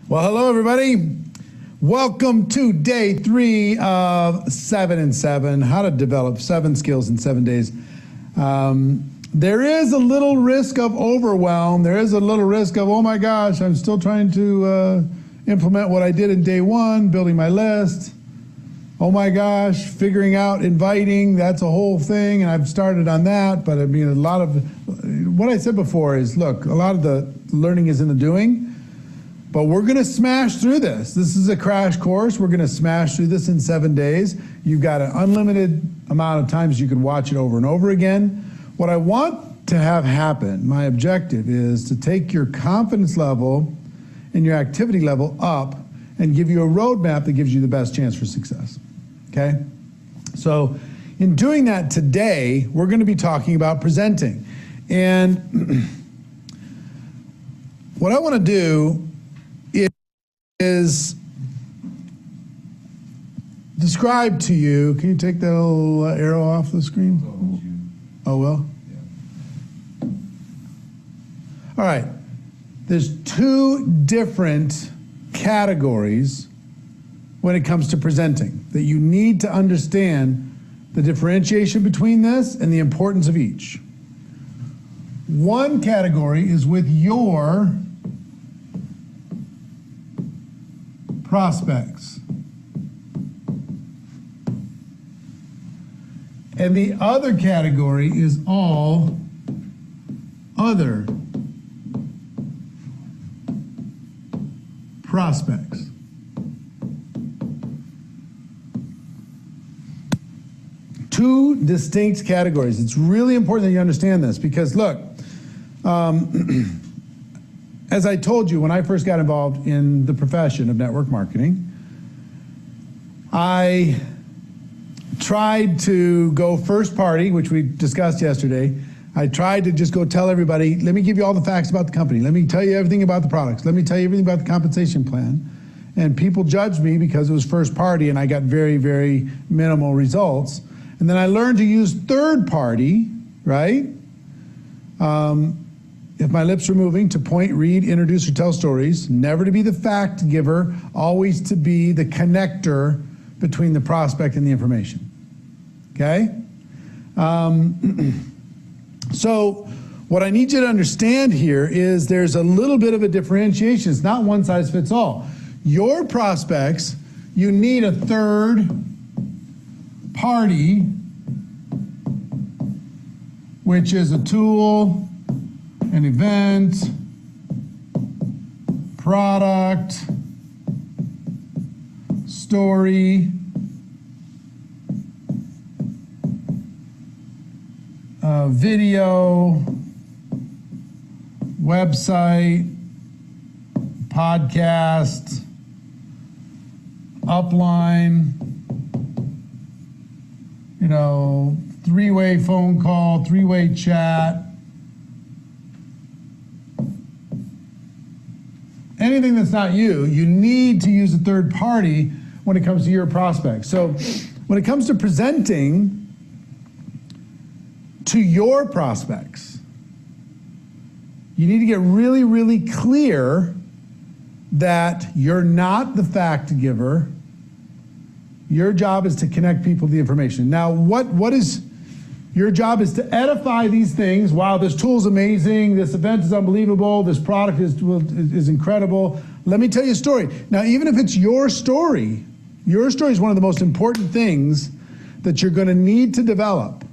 Well, hello, everybody. Welcome to day 3 of 7 and 7, how to develop 7 skills in 7 days. There is a little risk of overwhelm. There is a little risk of, oh my gosh, I'm still trying to implement what I did in day 1, building my list. Oh my gosh, figuring out inviting, that's a whole thing, and I've started on that. But I mean, a lot of what I said before is, look, a lot of the learning is in the doing. But we're going to smash through this. This is a crash course. We're going to smash through this in 7 days. You've got an unlimited amount of times you can watch it over and over again. What I want to have happen, my objective, is to take your confidence level and your activity level up and give you a roadmap that gives you the best chance for success. Okay? So in doing that today, we're going to be talking about presenting. And what I want to do is describe to you, can you take that little arrow off the screen? Oh, well? Yeah. All right. There's 2 different categories when it comes to presenting that you need to understand the differentiation between this and the importance of each. One category is with your prospects. And the other category is all other prospects. Two distinct categories. It's really important that you understand this because, look, as I told you when I first got involved in the profession of network marketing, I tried to go first party, which we discussed yesterday. I tried to just go tell everybody, let me give you all the facts about the company. Let me tell you everything about the products. Let me tell you everything about the compensation plan. And people judged me because it was first party and I got very, very minimal results. And then I learned to use third party, right? If my lips are moving, to point, read, introduce, or tell stories, never to be the fact giver, always to be the connector between the prospect and the information, okay? So what I need you to understand here is there's a little bit of a differentiation. It's not one size fits all. Your prospects, you need a third party, which is a tool, an event, product, story, video, website, podcast, upline, you know, 3-way phone call, 3-way chat, anything that's not you, you need to use a third party when it comes to your prospects. So when it comes to presenting to your prospects, you need to get really, really clear that you're not the fact giver. Your job is to connect people to the information. Now, what is your job is to edify these things. Wow, this tool's amazing. This event is unbelievable. This product is incredible. Let me tell you a story. Now, even if it's your story is one of the most important things that you're going to need to develop.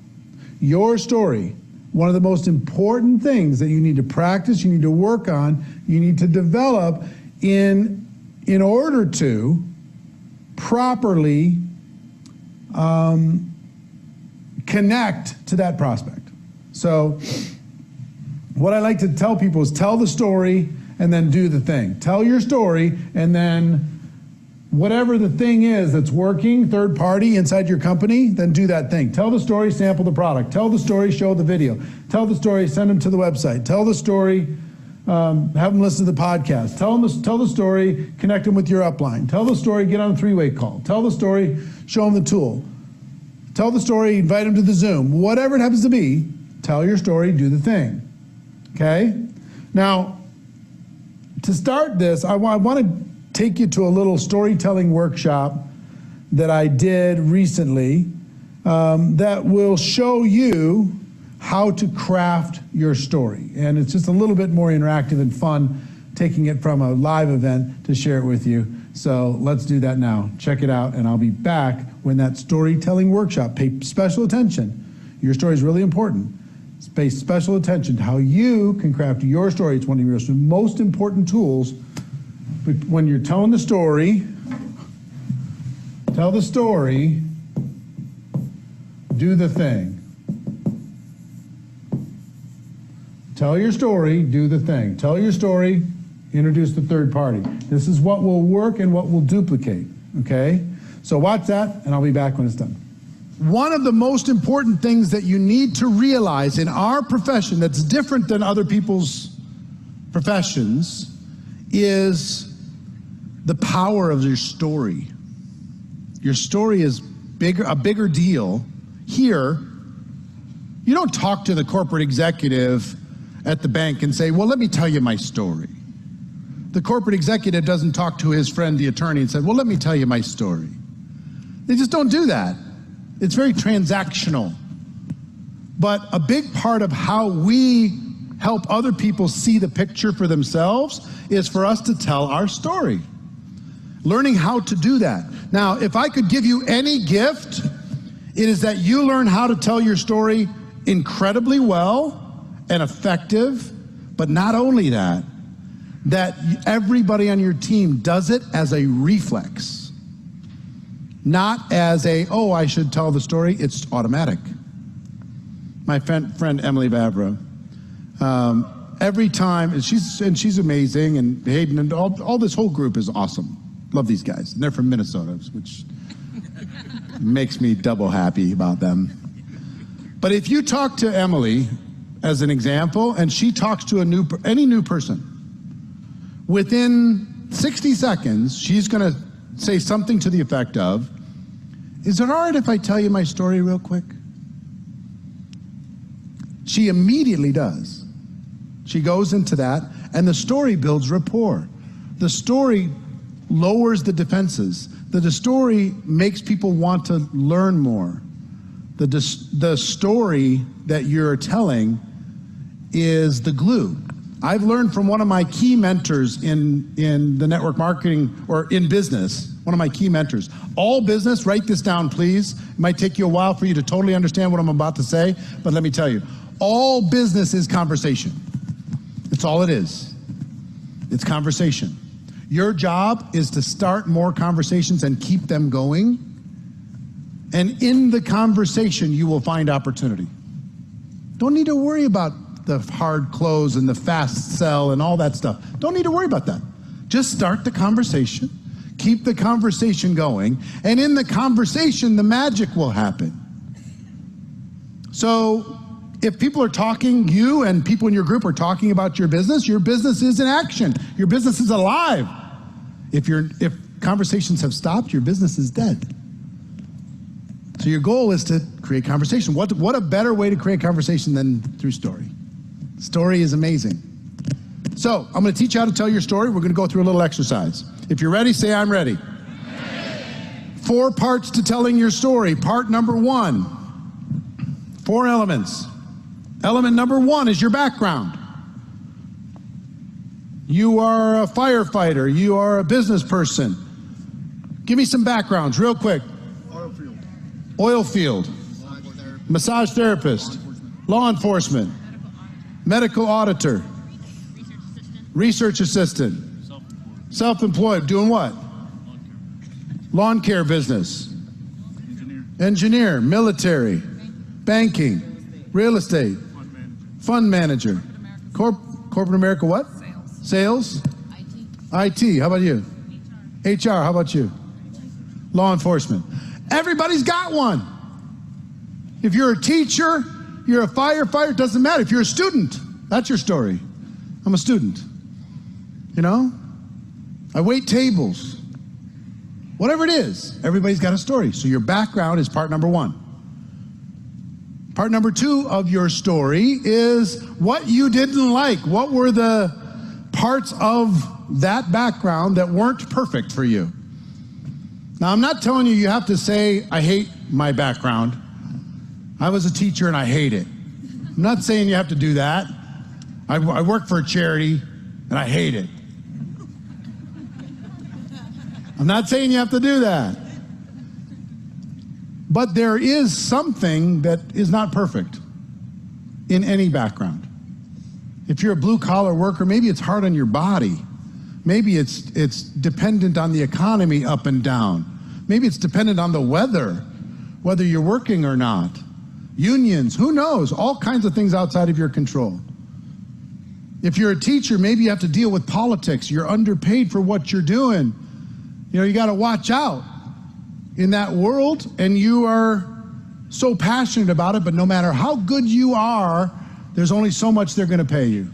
Your story, one of the most important things that you need to practice, you need to work on, you need to develop in order to properly connect to that prospect. So what I like to tell people is tell the story and then do the thing. Tell your story and then whatever the thing is that's working, third party inside your company, then do that thing. Tell the story, sample the product. Tell the story, show the video. Tell the story, send them to the website. Tell the story, have them listen to the podcast. Tell the story, connect them with your upline. Tell the story, get on a 3-way call. Tell the story, show them the tool. Tell the story, invite them to the Zoom. Whatever it happens to be, tell your story, do the thing. Okay? Now, to start this, I want to take you to a little storytelling workshop that I did recently that will show you how to craft your story. And it's just a little bit more interactive and fun, taking it from a live event to share it with you. So let's do that now. Check it out, and I'll be back when that storytelling workshop. Pay special attention. Your story is really important. Pay special attention to how you can craft your story. It's one of your most important tools. When you're telling the story, tell the story, do the thing. Tell your story, do the thing. Tell your story, introduce the third party. This is what will work and what will duplicate, okay? So watch that, and I'll be back when it's done. One of the most important things that you need to realize in our profession that's different than other people's professions is the power of your story. Your story is a bigger deal. Here, you don't talk to the corporate executive at the bank and say, well, let me tell you my story. The corporate executive doesn't talk to his friend, the attorney, and say, well, let me tell you my story. They just don't do that. It's very transactional. But a big part of how we help other people see the picture for themselves is for us to tell our story. Learning how to do that. Now, if I could give you any gift, it is that you learn how to tell your story incredibly well and effective, but not only that, that everybody on your team does it as a reflex, not as a, oh, I should tell the story. It's automatic. My friend Emily Vavra, every time, and she's amazing, and Hayden, and all this whole group is awesome. Love these guys. And they're from Minnesota, which makes me double happy about them. But if you talk to Emily, as an example, and she talks to any new person, within 60 seconds, she's going to say something to the effect of, is it all right if I tell you my story real quick? She immediately does. She goes into that, and the story builds rapport. The story lowers the defenses. The story makes people want to learn more. The story that you're telling is the glue. I've learned from one of my key mentors in the network marketing, or in business, one of my key mentors. All business, write this down please. It might take you a while for you to totally understand what I'm about to say, but let me tell you, all business is conversation. It's all it is. It's conversation. Your job is to start more conversations and keep them going. And in the conversation, you will find opportunity. Don't need to worry about the hard close and the fast sell and all that stuff. Don't need to worry about that. Just start the conversation, keep the conversation going, and in the conversation, the magic will happen. So if people are talking, you and people in your group are talking about your business is in action. Your business is alive. If conversations have stopped, your business is dead. So your goal is to create conversation. What a better way to create conversation than through story? Story is amazing. So I'm going to teach you how to tell your story. We're going to go through a little exercise. If you're ready, say I'm ready. 4 parts to telling your story. Part number 1, 4 elements. Element number 1 is your background. You are a firefighter. You are a business person. Give me some backgrounds real quick. Oil field. Massage therapist. Law enforcement. Medical auditor. Research assistant. Self-employed. Doing what? Lawn care business. Engineer. Military. Banking. Real estate. Fund manager. Corporate America what? Sales. IT. How about you? HR. How about you? Law enforcement. Everybody's got one. If you're a teacher, you're a firefighter, it doesn't matter. If you're a student, that's your story. I'm a student. You know? I wait tables. Whatever it is, everybody's got a story. So your background is part number 1. Part number 2 of your story is what you didn't like. What were the parts of that background that weren't perfect for you. Now, I'm not telling you have to say, I hate my background. I was a teacher and I hate it. I'm not saying you have to do that. I work for a charity and I hate it. I'm not saying you have to do that. But there is something that is not perfect in any background. If you're a blue-collar worker, maybe it's hard on your body. Maybe it's dependent on the economy up and down. Maybe it's dependent on the weather, whether you're working or not. Unions, who knows? All kinds of things outside of your control. If you're a teacher, maybe you have to deal with politics. You're underpaid for what you're doing. You know, you got to watch out in that world, and you are so passionate about it, but no matter how good you are, there's only so much they're going to pay you.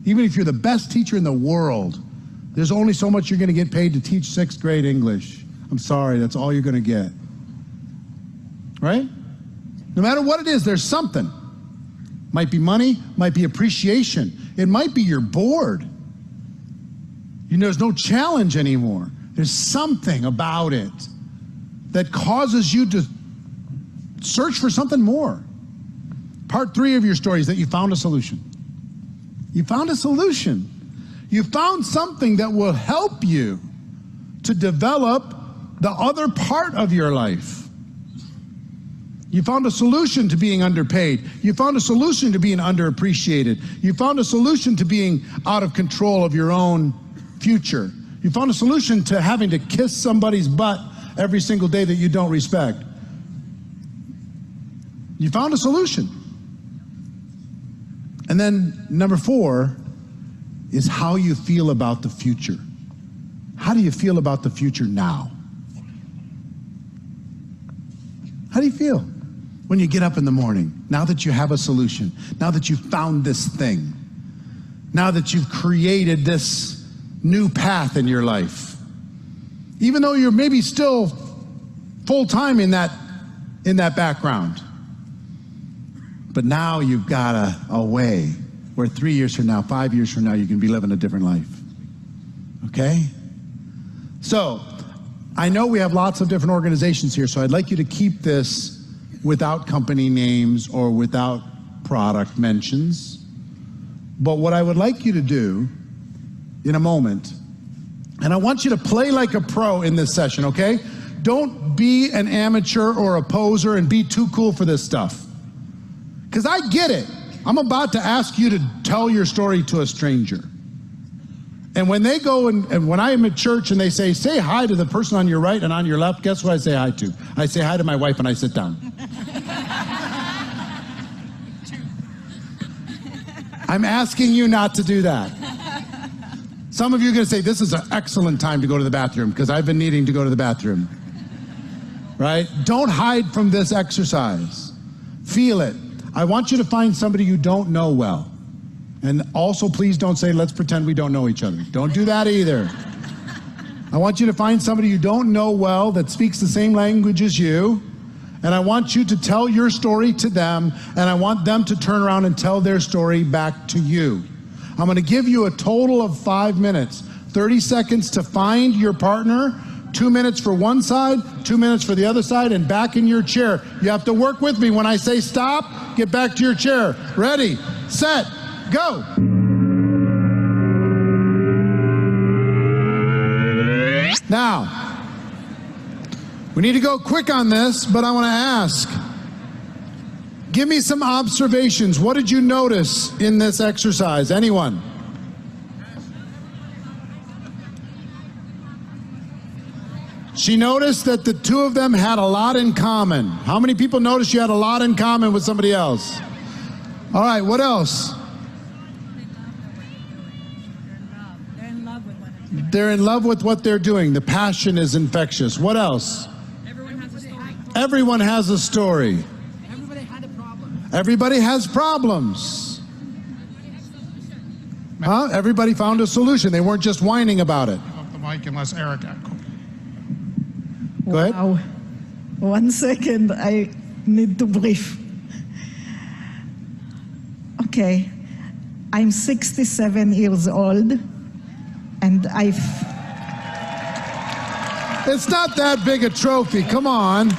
Even if you're the best teacher in the world, there's only so much you're going to get paid to teach 6th grade English. I'm sorry, that's all you're going to get. Right? No matter what it is, there's something. Might be money, might be appreciation. It might be you're bored. You know, there's no challenge anymore. There's something about it that causes you to search for something more. Part 3 of your story is that you found a solution. You found a solution. You found something that will help you to develop the other part of your life. You found a solution to being underpaid. You found a solution to being underappreciated. You found a solution to being out of control of your own future. You found a solution to having to kiss somebody's butt every single day that you don't respect. You found a solution. And then number 4 is how you feel about the future. How do you feel about the future now? How do you feel when you get up in the morning, now that you have a solution, now that you've found this thing, now that you've created this new path in your life? Even though you're maybe still full-time in that background, but now you've got a way where 3 years from now, 5 years from now, you can be living a different life. Okay? So, I know we have lots of different organizations here, so I'd like you to keep this without company names or without product mentions. But what I would like you to do in a moment, and I want you to play like a pro in this session, okay? Don't be an amateur or a poser and be too cool for this stuff. Because I get it. I'm about to ask you to tell your story to a stranger. And when they go and when I am at church and they say hi to the person on your right and on your left, guess what I say hi to? I say hi to my wife and I sit down. I'm asking you not to do that. Some of you are going to say, this is an excellent time to go to the bathroom because I've been needing to go to the bathroom. Right? Don't hide from this exercise. Feel it. I want you to find somebody you don't know well. And also, please don't say, let's pretend we don't know each other. Don't do that either. I want you to find somebody you don't know well that speaks the same language as you, and I want you to tell your story to them, and I want them to turn around and tell their story back to you. I'm going to give you a total of 5 minutes, 30 seconds to find your partner, 2 minutes for one side, 2 minutes for the other side, and back in your chair. You have to work with me. When I say stop, get back to your chair. Ready, set, go. Now, we need to go quick on this, but I want to ask, give me some observations. What did you notice in this exercise? Anyone? She noticed that the two of them had a lot in common. How many people noticed you had a lot in common with somebody else? All right, what else? They're in love with what they're doing. The passion is infectious. What else? Everyone has a story. Everyone has a story. Everybody had a problem. Everybody has problems. Huh? Everybody found a solution. They weren't just whining about it. The mic unless Eric. Go ahead. Wow. 1 second, I need to breathe. Okay. I'm 67 years old, and It's not that big a trophy, come on.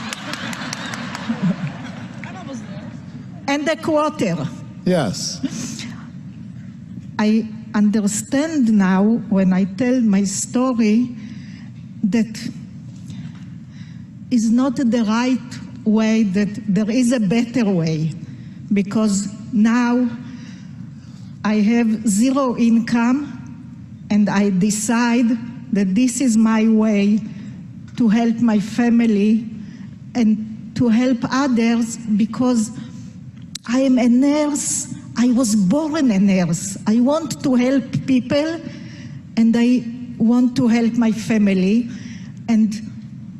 and a quarter. Yes. I understand now when I tell my story that is not the right way, that there is a better way, because now I have zero income and I decide that this is my way to help my family and to help others, because I am a nurse. I was born a nurse. I want to help people and I want to help my family. And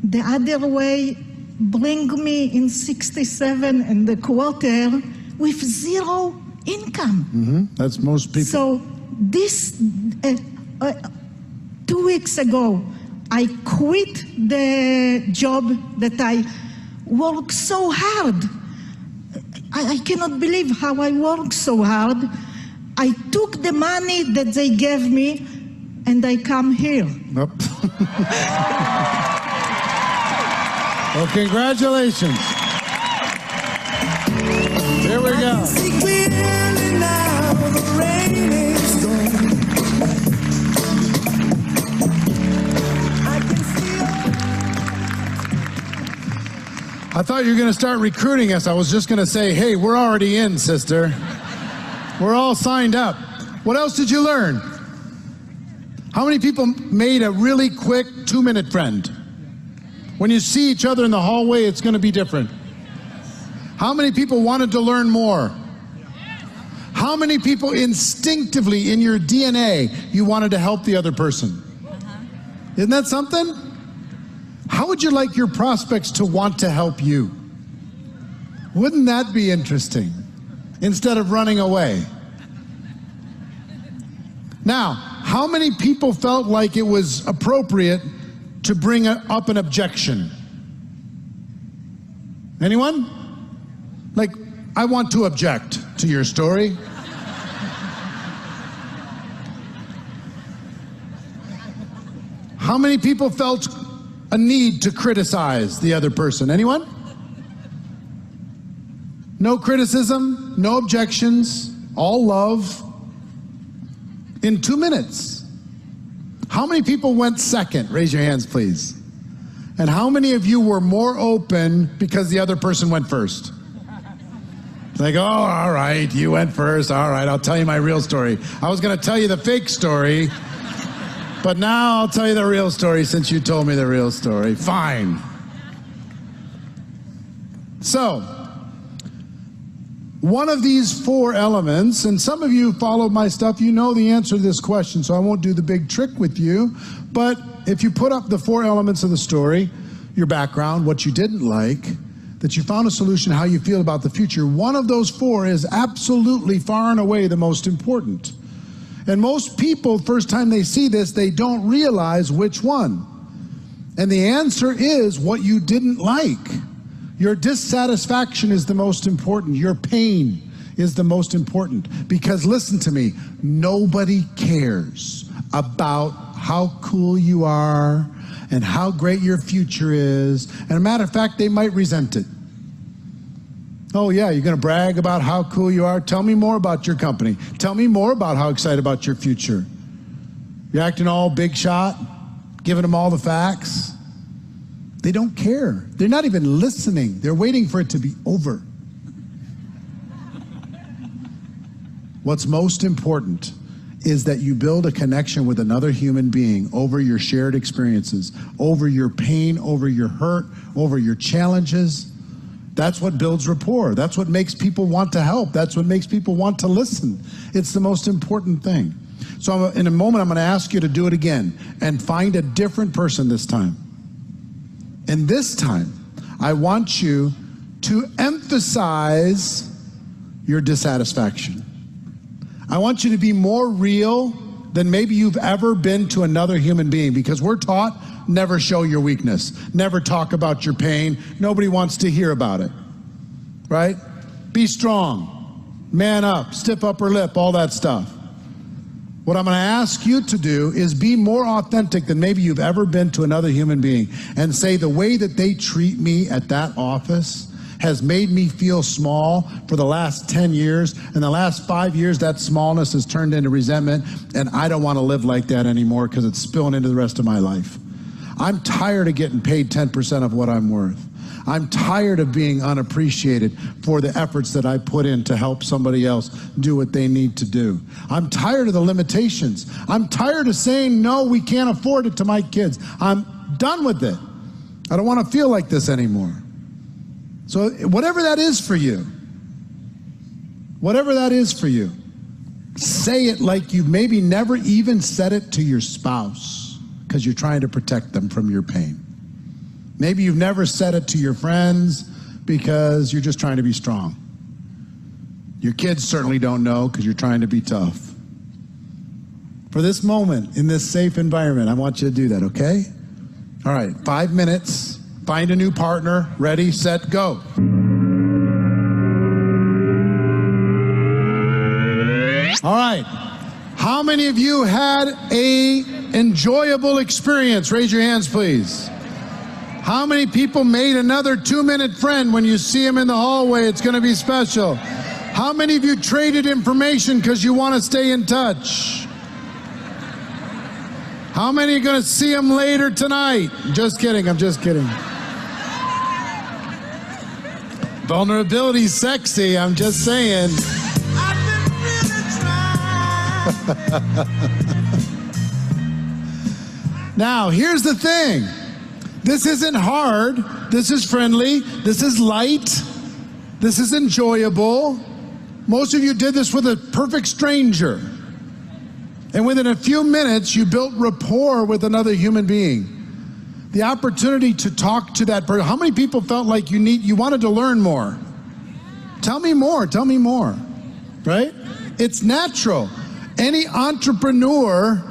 the other way bring me in 67 and a quarter with zero income. Mm-hmm. That's most people. So this, 2 weeks ago, I quit the job that I worked so hard. I cannot believe how I worked so hard. I took the money that they gave me and I come here. Yep. Well, congratulations. Here we go. I thought you were going to start recruiting us. I was just going to say, hey, we're already in, sister. We're all signed up. What else did you learn? How many people made a really quick 2-minute friend? When you see each other in the hallway, it's going to be different. How many people wanted to learn more? How many people instinctively in your DNA you wanted to help the other person? Isn't that something? How would you like your prospects to want to help you? Wouldn't that be interesting? Instead of running away. Now, how many people felt like it was appropriate to bring up an objection? Anyone? Like, I want to object to your story. How many people felt a need to criticize the other person? Anyone? No criticism, no objections, all love. In 2 minutes. How many people went second? Raise your hands, please. And how many of you were more open because the other person went first? Like, oh, all right, you went first. All right, I'll tell you my real story. I was going to tell you the fake story, but now I'll tell you the real story since you told me the real story. Fine. So, one of these 4 elements, and some of you follow my stuff, you know the answer to this question, so I won't do the big trick with you, but if you put up the 4 elements of the story, your background, what you didn't like, that you found a solution, how you feel about the future, one of those 4 is absolutely far and away the most important. And most people, first time they see this, they don't realize which one. And the answer is what you didn't like. Your dissatisfaction is the most important. Your pain is the most important. Because listen to me, nobody cares about how cool you are and how great your future is. And a matter of fact, they might resent it. Oh yeah, you're going to brag about how cool you are? Tell me more about your company. Tell me more about how excited about your future. You're acting all big shot, giving them all the facts. They don't care. They're not even listening. They're waiting for it to be over. What's most important is that you build a connection with another human being over your shared experiences, over your pain, over your hurt, over your challenges. That's what builds rapport. That's what makes people want to help. That's what makes people want to listen. It's the most important thing. So in a moment, I'm going to ask you to do it again and find a different person this time. And this time, I want you to emphasize your dissatisfaction. I want you to be more real than maybe you've ever been to another human being, because we're taught never show your weakness, never talk about your pain. Nobody wants to hear about it, right? Be strong. man up, stiff upper lip, all that stuff. What I'm going to ask you to do is be more authentic than maybe you've ever been to another human being and say the way that they treat me at that office has made me feel small for the last 10 years. In the last 5 years, that smallness has turned into resentment, and I don't want to live like that anymore because it's spilling into the rest of my life. I'm tired of getting paid 10% of what I'm worth. I'm tired of being unappreciated for the efforts that I put in to help somebody else do what they need to do. I'm tired of the limitations. I'm tired of saying, no, we can't afford it to my kids. I'm done with it. I don't want to feel like this anymore. So whatever that is for you, say it like you maybe never even said it to your spouse because you're trying to protect them from your pain. Maybe you've never said it to your friends because you're just trying to be strong. Your kids certainly don't know because you're trying to be tough. For this moment, in this safe environment, I want you to do that, okay? All right, 5 minutes. Find a new partner. Ready, set, go. All right. How many of you had an enjoyable experience? Raise your hands, please. How many people made another 2-minute friend when you see him in the hallway? It's going to be special. How many of you traded information because you want to stay in touch? How many are going to see him later tonight? Just kidding, I'm just kidding. Vulnerability's sexy, I'm just saying. I've been really trying. Now, here's the thing. This isn't hard, this is friendly, this is light, this is enjoyable. Most of you did this with a perfect stranger. And within a few minutes, you built rapport with another human being. The opportunity to talk to that person. How many people felt like you wanted to learn more? Tell me more, right? It's natural. Any entrepreneur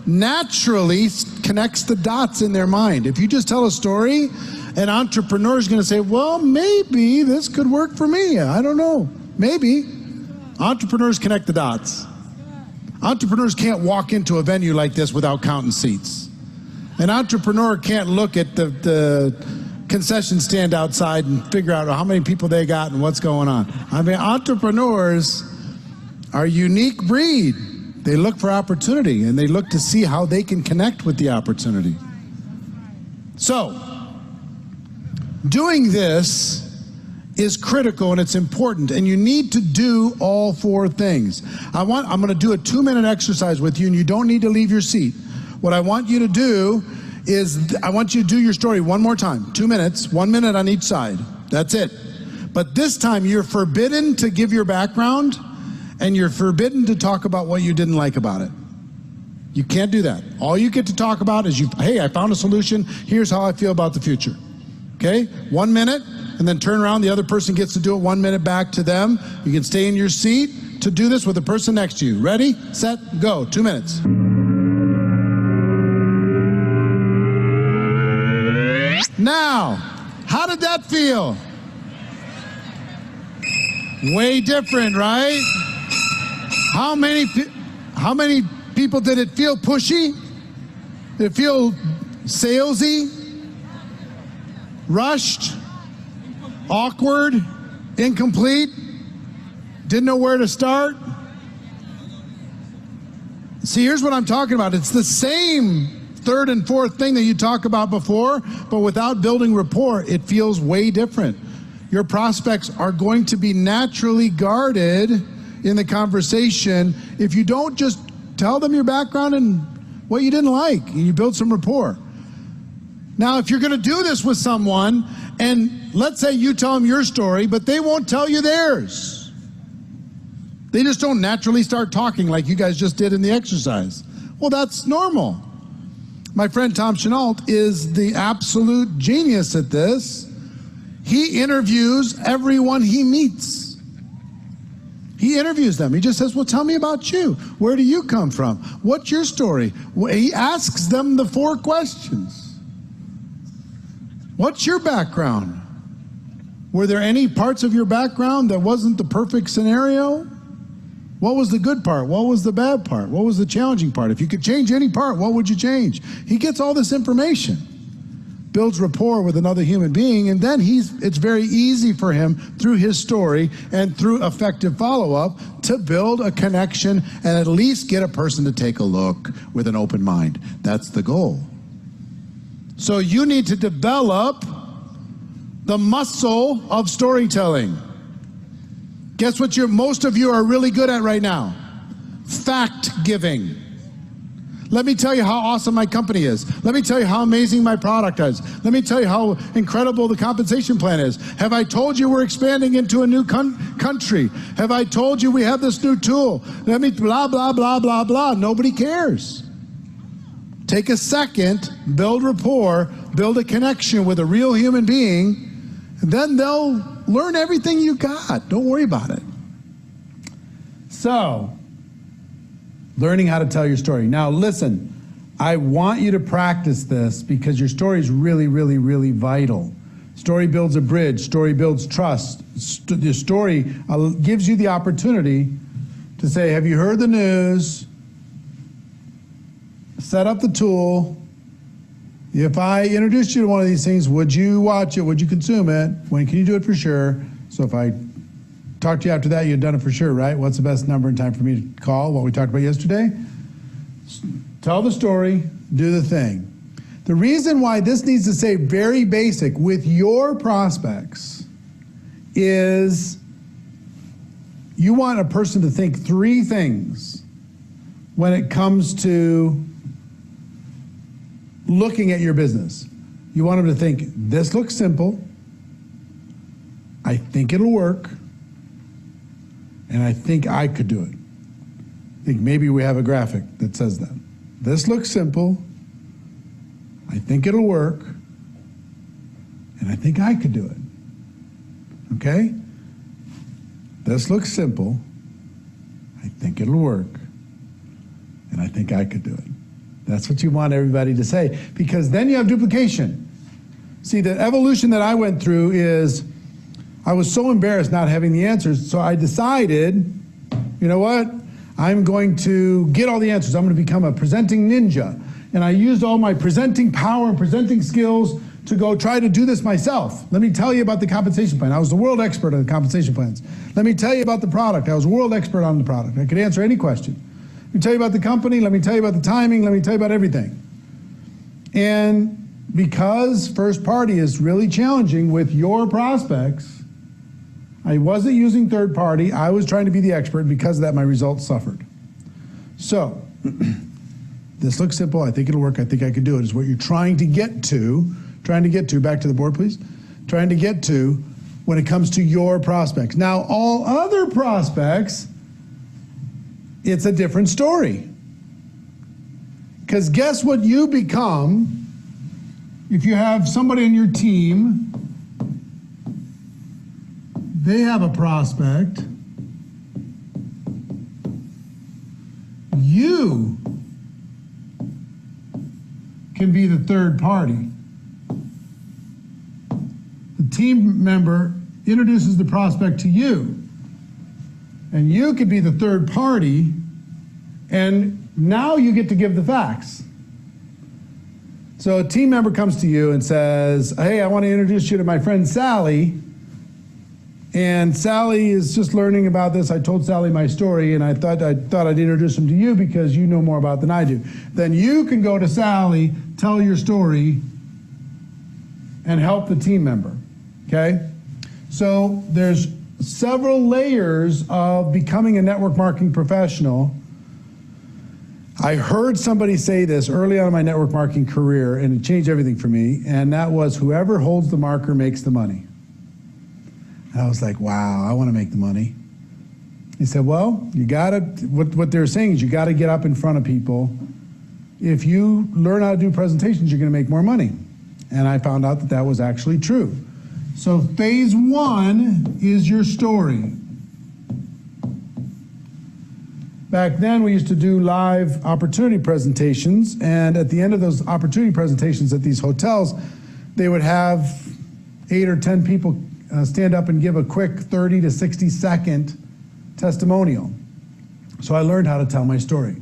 naturally connects the dots in their mind. If you just tell a story, an entrepreneur is going to say, well, maybe this could work for me. I don't know. Maybe. Entrepreneurs connect the dots. Entrepreneurs can't walk into a venue like this without counting seats. An entrepreneur can't look at the concession stand outside and figure out how many people they got and what's going on. I mean, entrepreneurs are a unique breed. They look for opportunity, and they look to see how they can connect with the opportunity. So, doing this is critical and it's important, and you need to do all 4 things. I'm going to do a 2-minute exercise with you, and you don't need to leave your seat. What I want you to do is, I want you to do your story one more time. 2 minutes, 1 minute on each side. That's it. But this time you're forbidden to give your background, and you're forbidden to talk about what you didn't like about it. You can't do that. All you get to talk about is, hey, I found a solution. Here's how I feel about the future. Okay? 1 minute, and then turn around. The other person gets to do it 1 minute back to them. You can stay in your seat to do this with the person next to you. Ready, set, go. 2 minutes. Now, how did that feel? Way different, right? How many people did it feel pushy? Did it feel salesy? Rushed? Awkward? Incomplete? Didn't know where to start? See, here's what I'm talking about. It's the same 3rd and 4th thing that you talked about before, but without building rapport, it feels way different. Your prospects are going to be naturally guarded in the conversation if you don't just tell them your background and what you didn't like, and you build some rapport. Now, if you're going to do this with someone, and let's say you tell them your story, but they won't tell you theirs. They just don't naturally start talking like you guys just did in the exercise. Well, that's normal. My friend Tom Chenault is the absolute genius at this. He interviews everyone he meets. He interviews them. He just says, well, tell me about you. Where do you come from? What's your story? He asks them the 4 questions. What's your background? Were there any parts of your background that wasn't the perfect scenario? What was the good part? What was the bad part? What was the challenging part? If you could change any part, what would you change? He gets all this information, builds rapport with another human being, and then it's very easy for him through his story and through effective follow-up to build a connection and at least get a person to take a look with an open mind. That's the goal. So you need to develop the muscle of storytelling. Guess what most of you are really good at right now? Fact giving. Let me tell you how awesome my company is. Let me tell you how amazing my product is. Let me tell you how incredible the compensation plan is. Have I told you we're expanding into a new country? Have I told you we have this new tool? Let me blah, blah, blah, blah, blah. Nobody cares. Take a second, build rapport, build a connection with a real human being, and then they'll learn everything you got. Don't worry about it. So, learning how to tell your story. Now listen, I want you to practice this because your story is really, really, really vital. Story builds a bridge. Story builds trust. Your story gives you the opportunity to say, have you heard the news? Set up the tool. If I introduced you to one of these things, would you watch it? Would you consume it? When can you do it for sure? So if I talk to you after that, you've done it for sure, right? What's the best number and time for me to call? What we talked about yesterday? Tell the story, do the thing. The reason why this needs to stay very basic with your prospects is you want a person to think three things when it comes to looking at your business. You want them to think, this looks simple, I think it'll work, and I think I could do it. I think maybe we have a graphic that says that. This looks simple, I think it'll work, and I think I could do it. Okay? This looks simple, I think it'll work, and I think I could do it. That's what you want everybody to say, because then you have duplication. See, the evolution that I went through is I was so embarrassed not having the answers, so I decided, you know what? I'm going to get all the answers. I'm going to become a presenting ninja. And I used all my presenting power and presenting skills to go try to do this myself. Let me tell you about the compensation plan. I was the world expert on the compensation plans. Let me tell you about the product. I was a world expert on the product. I could answer any question. Let me tell you about the company. Let me tell you about the timing. Let me tell you about everything. And because first party is really challenging with your prospects, I wasn't using third party. I was trying to be the expert, and because of that, my results suffered. So, this looks simple. I think it'll work. I think I could do it, is what you're trying to get to, back to the board, please, trying to get to when it comes to your prospects. Now, all other prospects, it's a different story. Because guess what you become if you have somebody on your team, they have a prospect, you can be the third party. The team member introduces the prospect to you, and you could be the third party, and now you get to give the facts. So a team member comes to you and says, hey, I want to introduce you to my friend Sally, and Sally is just learning about this. I told Sally my story, and I thought I'd introduce him to you because you know more about it than I do. Then you can go to Sally, tell your story, and help the team member, okay? So there's several layers of becoming a network marketing professional. I heard somebody say this early on in my network marketing career, and it changed everything for me, and that was, whoever holds the marker makes the money. And I was like, wow, I want to make the money. He said, well, you gotta, what they're saying is you gotta get up in front of people. If you learn how to do presentations, you're gonna make more money. And I found out that that was actually true. So phase one is your story. Back then, we used to do live opportunity presentations, and at the end of those opportunity presentations at these hotels, they would have 8 or 10 people stand up and give a quick 30 to 60 second testimonial. So I learned how to tell my story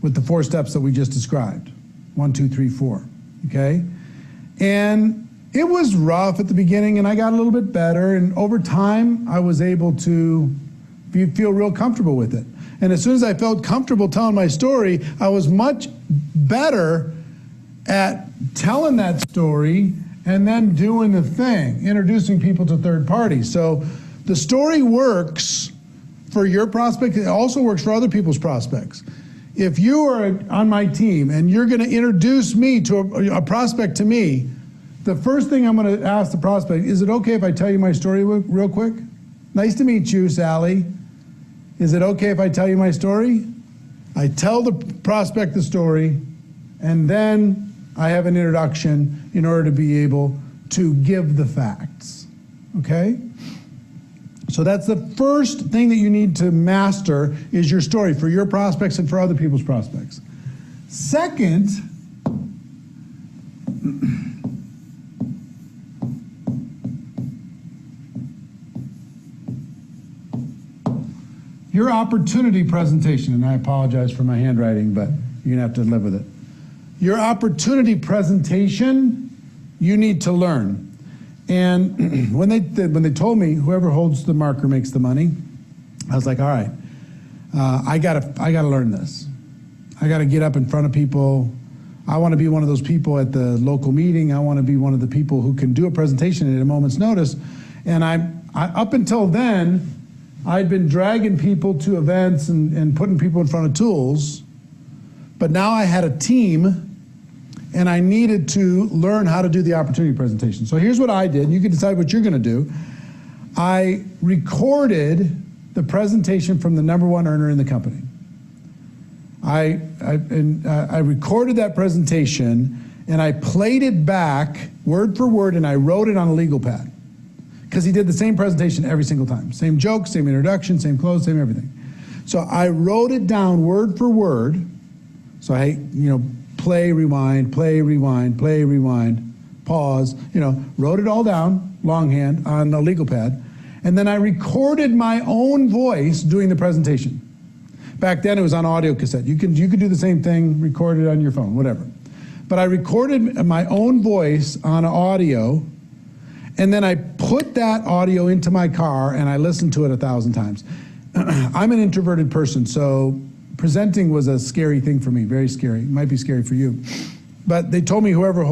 with the 4 steps that we just described. 1, 2, 3, 4, okay? And it was rough at the beginning, and I got a little bit better, and over time, I was able to feel real comfortable with it. And as soon as I felt comfortable telling my story, I was much better at telling that story and then doing the thing, introducing people to third parties. So the story works for your prospect. It also works for other people's prospects. If you are on my team and you're going to introduce me to a prospect to me, the first thing I'm going to ask the prospect, is it okay if I tell you my story real quick? Nice to meet you, Sally. Is it okay if I tell you my story? I tell the prospect the story, and then I have an introduction in order to be able to give the facts, okay? So that's the first thing that you need to master is your story for your prospects and for other people's prospects. Second, your opportunity presentation, and I apologize for my handwriting, but you're gonna have to live with it. Your opportunity presentation, you need to learn. And when they told me whoever holds the marker makes the money, I was like, all right, I gotta learn this. I gotta get up in front of people. I wanna be one of those people at the local meeting. I wanna be one of the people who can do a presentation at a moment's notice. And up until then, I'd been dragging people to events and putting people in front of tools, but now I had a team and I needed to learn how to do the opportunity presentation. So here's what I did, and you can decide what you're gonna do. I recorded the presentation from the #1 earner in the company. I recorded that presentation and I played it back word for word and I wrote it on a legal pad. Because he did the same presentation every single time. Same joke, same introduction, same close, same everything. So I wrote it down word for word. So I, play, rewind, play, rewind, play, rewind, pause, wrote it all down, longhand, on a legal pad. And then I recorded my own voice doing the presentation. Back then it was on audio cassette. You could do the same thing, record it on your phone, whatever. But I recorded my own voice on audio, and then I put that audio into my car and I listened to it 1,000 times. I'm an introverted person, so presenting was a scary thing for me, very scary. It might be scary for you. But they told me whoever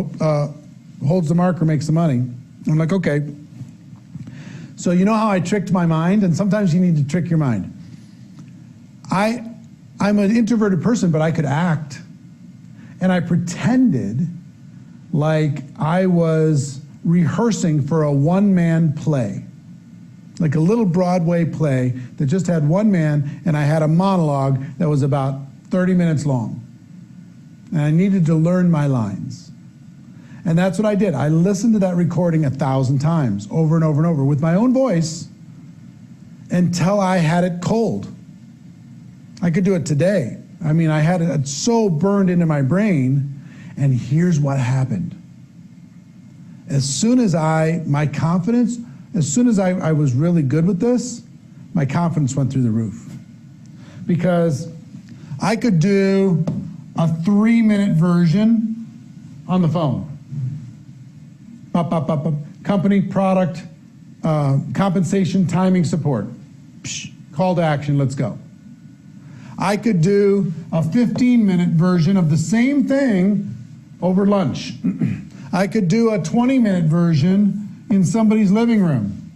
holds the marker makes the money. I'm like, okay. So you know how I tricked my mind? And sometimes you need to trick your mind. I'm an introverted person, but I could act. And I pretended like I was rehearsing for a one-man play, like a little Broadway play that just had one man, and I had a monologue that was about 30 minutes long. And I needed to learn my lines. And that's what I did. I listened to that recording 1,000 times, over and over and over, with my own voice, until I had it cold. I could do it today. I mean, I had it so burned into my brain, and here's what happened. As soon as I was really good with this, my confidence went through the roof. Because I could do a 3-minute version on the phone. Company, product, compensation, timing, support. Psh, call to action, let's go. I could do a 15-minute version of the same thing over lunch. I could do a 20-minute version in somebody's living room.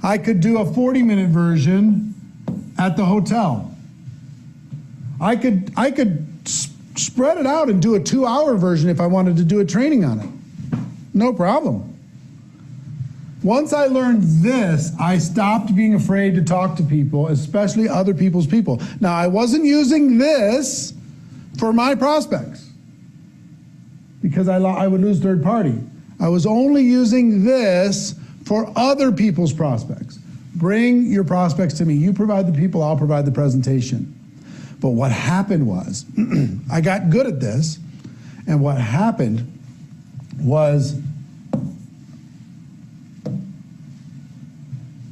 I could do a 40-minute version at the hotel. I could spread it out and do a 2-hour version if I wanted to do a training on it. No problem. Once I learned this, I stopped being afraid to talk to people, especially other people's people. Now, I wasn't using this for my prospects because I would lose third party. I was only using this for other people's prospects. Bring your prospects to me. You provide the people, I'll provide the presentation. But what happened was, I got good at this, and what happened was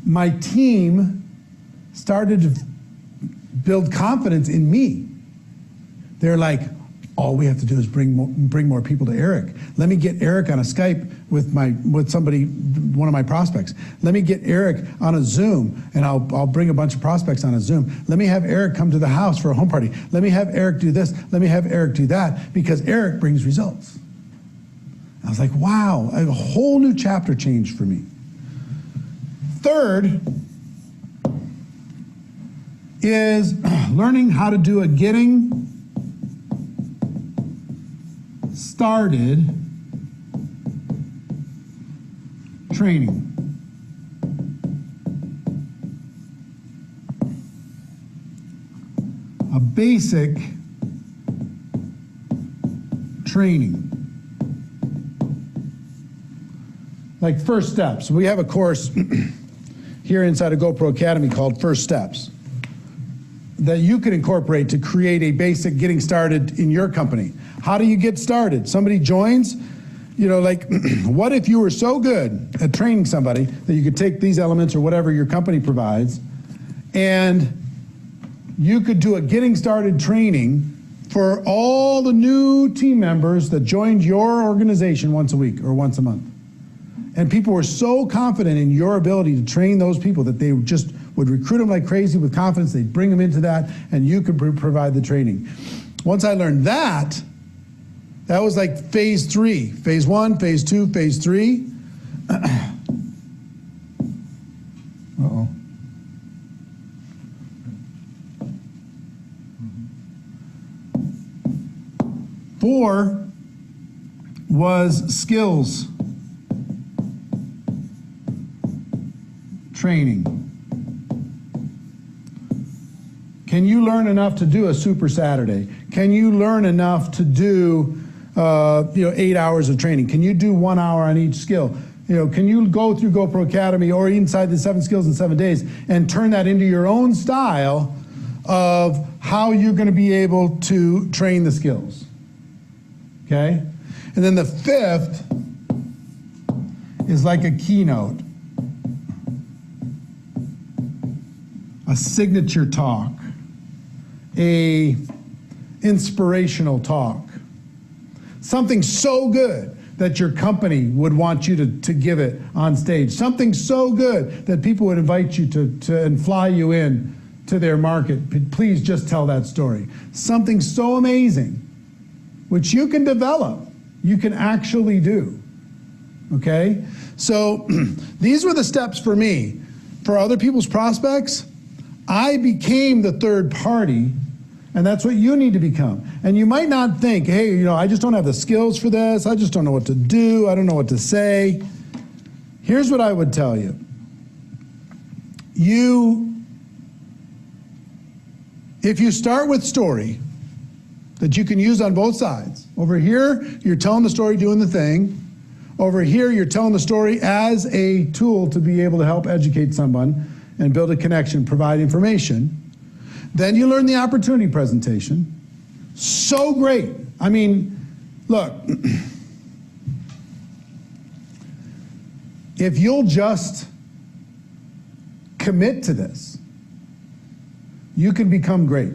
my team started to build confidence in me. They're like, all we have to do is bring more people to Eric. Let me get Eric on a Skype with somebody, one of my prospects. Let me get Eric on a Zoom, and I'll bring a bunch of prospects on a Zoom. Let me have Eric come to the house for a home party. Let me have Eric do this. Let me have Eric do that, because Eric brings results. I was like, wow, a whole new chapter changed for me. Third is learning how to do a getting started training. A basic training. Like first steps. We have a course here inside of GoPro Academy called First Steps that you can incorporate to create a basic getting started in your company. How do you get started? Somebody joins, you know, like, what if you were so good at training somebody that you could take these elements or whatever your company provides, and you could do a getting started training for all the new team members that joined your organization once a week or once a month. And people were so confident in your ability to train those people that they just would recruit them like crazy with confidence. They'd bring them into that, and you could provide the training. Once I learned that, that was like phase 3. Phase 1, phase 2, phase 3. Uh-oh. Four was skills training. Can you learn enough to do a Super Saturday? Can you learn enough to do 8 hours of training? Can you do 1 hour on each skill? Can you go through GoPro Academy or inside the 7 skills in 7 days and turn that into your own style of how you're going to be able to train the skills? Okay? And then the fifth is like a keynote, a signature talk, a inspirational talk, something so good that your company would want you to give it on stage, something so good that people would invite you to and fly you in to their market. Please just tell that story. Something so amazing, which you can develop, you can actually do, okay? So these were the steps for me. For other people's prospects, I became the third party, and that's what you need to become. And you might not think, hey, I just don't have the skills for this. I just don't know what to do. I don't know what to say. Here's what I would tell you. If you start with story that you can use on both sides, over here, you're telling the story, doing the thing. Over here, you're telling the story as a tool to be able to help educate someone and build a connection, provide information. Then you learn the opportunity presentation. So great. I mean, look, if you'll just commit to this, you can become great.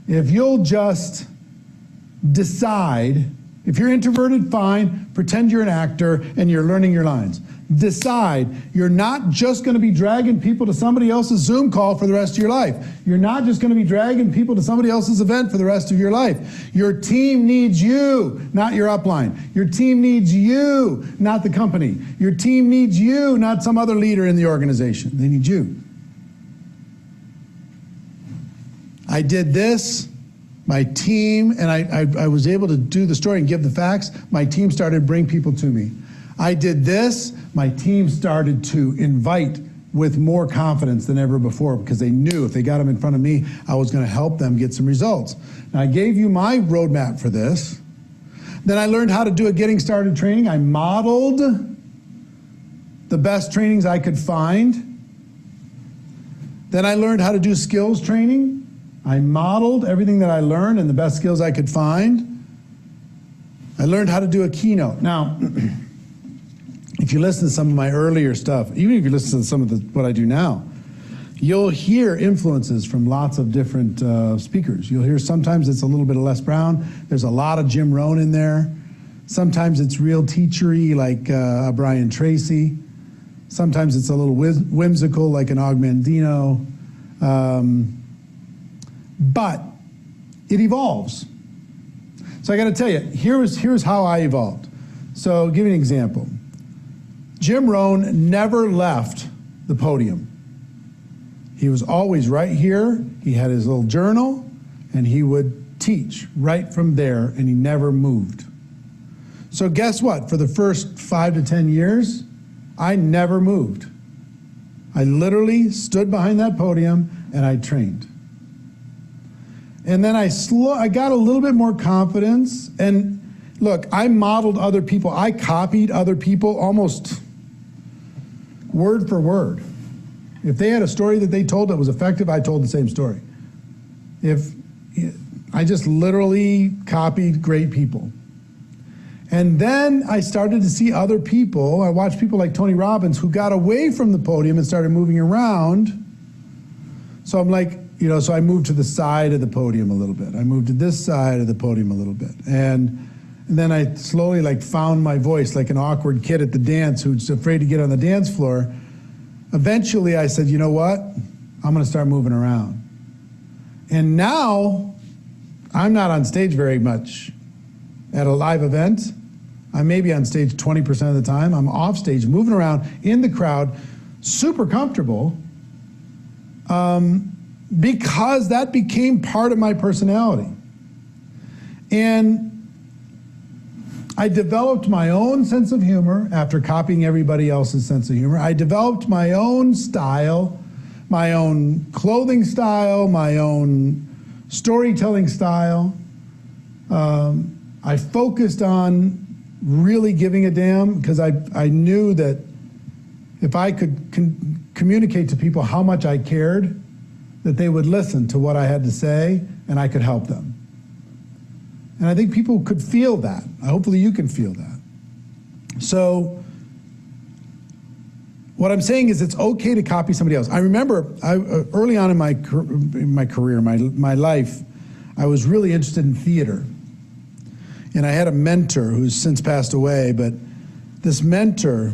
If you'll just decide, if you're introverted, fine, pretend you're an actor and you're learning your lines. Decide you're not just going to be dragging people to somebody else's Zoom call for the rest of your life. You're not just going to be dragging people to somebody else's event for the rest of your life. Your team needs you, not your upline. Your team needs you, not the company. Your team needs you, not some other leader in the organization. They need you. I did this. My team, and I was able to do the story and give the facts. My team started to bring people to me. I did this. My team started to invite with more confidence than ever before because they knew if they got them in front of me, I was going to help them get some results. Now, I gave you my roadmap for this. Then I learned how to do a getting started training. I modeled the best trainings I could find. Then I learned how to do skills training. I modeled everything that I learned and the best skills I could find. I learned how to do a keynote. Now, if you listen to some of my earlier stuff, even if you listen to some of what I do now, you'll hear influences from lots of different speakers. You'll hear sometimes it's a little bit of Les Brown. There's a lot of Jim Rohn in there. Sometimes it's real teachery like Brian Tracy. Sometimes it's a little whimsical like an Og Mandino. But it evolves. So I got to tell you, here's how I evolved. So I'll give you an example. Jim Rohn never left the podium. He was always right here. He had his little journal, and he would teach right from there, and he never moved. So guess what? For the first 5 to 10 years, I never moved. I literally stood behind that podium, and I trained. And then I got a little bit more confidence, and look, I modeled other people. I copied other people almost word for word. If they had a story that they told that was effective, I told the same story. I just literally copied great people. And then I started to see other people. I watched people like Tony Robbins who got away from the podium and started moving around. So I'm like, so I moved to the side of the podium a little bit. I moved to this side of the podium a little bit. And then I slowly found my voice like an awkward kid at the dance who's afraid to get on the dance floor. Eventually I said, you know what? I'm going to start moving around. And now I'm not on stage very much at a live event. I may be on stage 20% of the time. I'm off stage, moving around in the crowd, super comfortable, because that became part of my personality. And I developed my own sense of humor after copying everybody else's sense of humor. I developed my own style, my own clothing style, my own storytelling style. I focused on really giving a damn because I knew that if I could communicate to people how much I cared, that they would listen to what I had to say and I could help them. And I think people could feel that. Hopefully you can feel that. So what I'm saying is it's okay to copy somebody else. I remember early on in my career, my life, I was really interested in theater. And I had a mentor who's since passed away, but this mentor,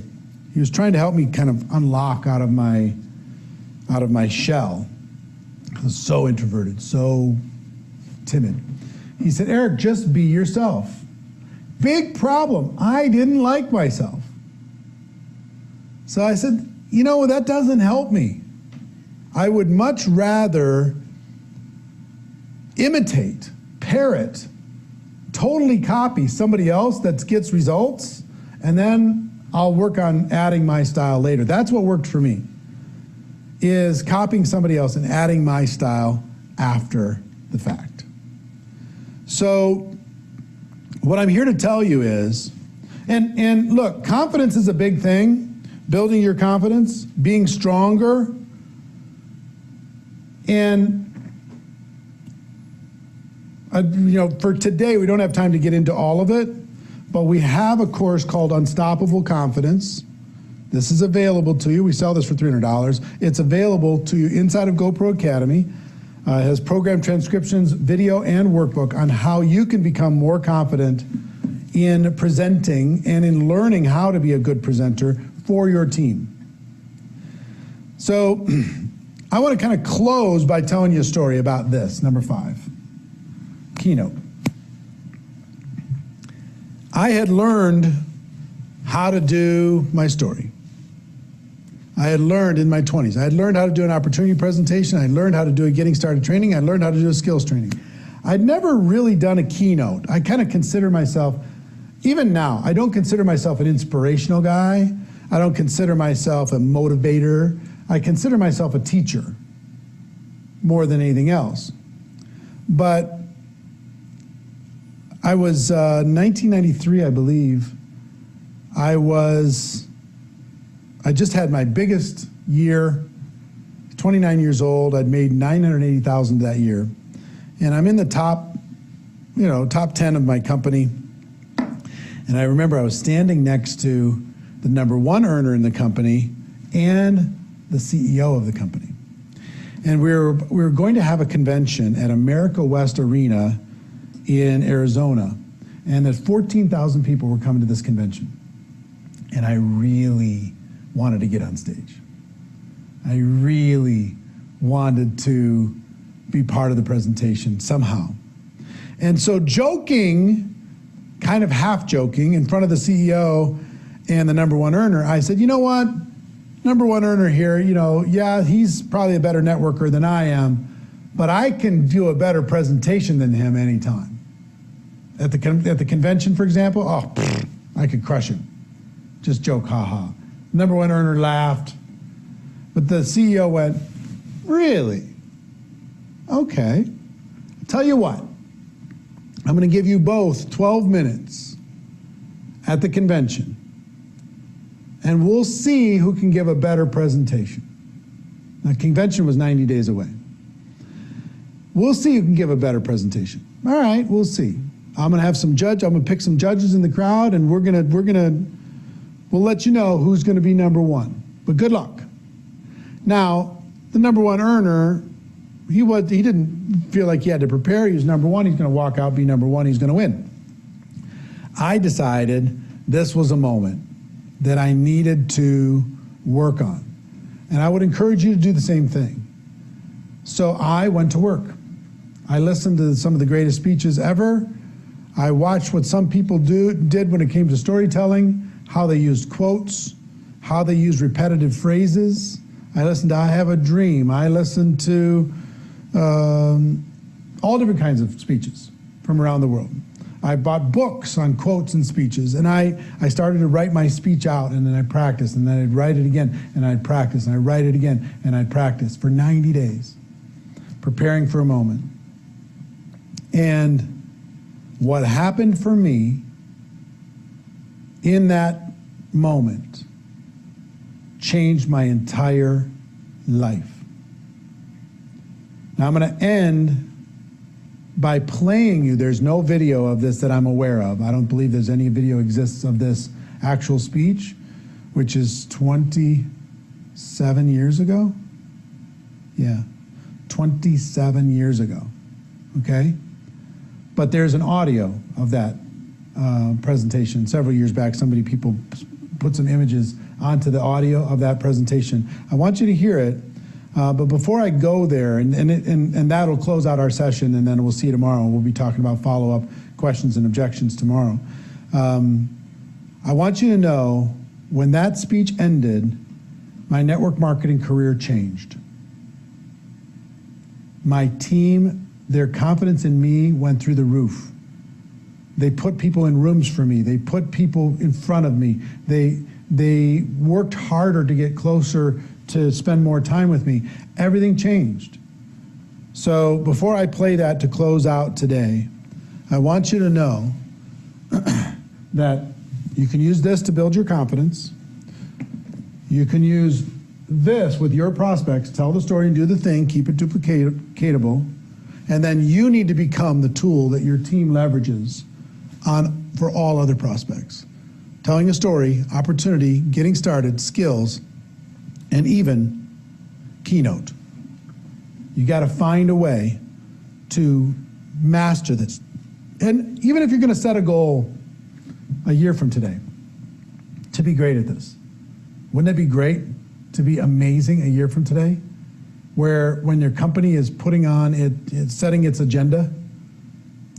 he was trying to help me kind of unlock out of my shell. I was so introverted, so timid. He said, Eric, just be yourself. Big problem. I didn't like myself. So I said, that doesn't help me. I would much rather imitate, parrot, totally copy somebody else that gets results, and then I'll work on adding my style later. That's what worked for me, is copying somebody else and adding my style after the fact. So what I'm here to tell you is, and look, confidence is a big thing, building your confidence, being stronger, and for today, we don't have time to get into all of it, but we have a course called Unstoppable Confidence. This is available to you. We sell this for $300. It's available to you inside of GoPro Academy. It has program transcriptions, video, and workbook on how you can become more confident in presenting and in learning how to be a good presenter for your team. So I want to kind of close by telling you a story about this, number 5. Keynote. I had learned how to do my story. I had learned in my 20s. I had learned how to do an opportunity presentation. I learned how to do a getting started training. I learned how to do a skills training. I'd never really done a keynote. I kind of consider myself, even now, I don't consider myself an inspirational guy. I don't consider myself a motivator. I consider myself a teacher more than anything else. But I was 1993, I believe. I just had my biggest year, 29 years old. I'd made $980,000 that year. And I'm in the top 10 of my company. And I remember I was standing next to the #1 earner in the company and the CEO of the company. And we were going to have a convention at America West Arena in Arizona, and that 14,000 people were coming to this convention. And I really wanted to get on stage. I really wanted to be part of the presentation somehow. And so joking, kind of half joking, in front of the CEO and the number one earner, I said, you know what? Number one earner here, you know, yeah, he's probably a better networker than I am, but I can do a better presentation than him anytime. At the convention, for example, oh, I could crush him. Just joke, ha. Number one earner laughed, but the CEO went, really? Okay. I'll tell you what, I'm going to give you both 12 minutes at the convention, and we'll see who can give a better presentation. The convention was 90 days away. We'll see who can give a better presentation. All right, we'll see. I'm gonna have some I'm gonna pick some judges in the crowd, and we'll let you know who's gonna be number one. But good luck. Now, the number one earner, he didn't feel like he had to prepare. He was number one. He's gonna walk out, be number one. He's gonna win. I decided this was a moment that I needed to work on. And I would encourage you to do the same thing. So I went to work. I listened to some of the greatest speeches ever. I watched what some people did when it came to storytelling, how they used quotes, how they used repetitive phrases. I listened to I Have a Dream. I listened to all different kinds of speeches from around the world. I bought books on quotes and speeches, and I started to write my speech out, and then I practiced, and then I'd write it again, and I'd practice, and I'd write it again, and I'd practice for 90 days, preparing for a moment. And what happened for me in that moment changed my entire life. Now I'm going to end by playing you. There's no video of this that I'm aware of. I don't believe there's any video exists of this actual speech, which is 27 years ago. Yeah, 27 years ago, okay? But there's an audio of that presentation several years back. People put some images onto the audio of that presentation. I want you to hear it. But before I go there, and that'll close out our session, and then we'll see you tomorrow. We'll be talking about follow-up questions and objections tomorrow. I want you to know, when that speech ended, my network marketing career changed. My team, their confidence in me went through the roof. They put people in rooms for me. They put people in front of me. They worked harder to get closer, to spend more time with me. Everything changed. So before I play that to close out today, I want you to know that you can use this to build your confidence. You can use this with your prospects, tell the story and do the thing, keep it duplicatable, and then you need to become the tool that your team leverages for all other prospects. Telling a story, opportunity, getting started, skills, and even keynote. You got to find a way to master this. And even if you're going to set a goal a year from today to be great at this, wouldn't it be great to be amazing a year from today? Where when your company is putting on it's setting its agenda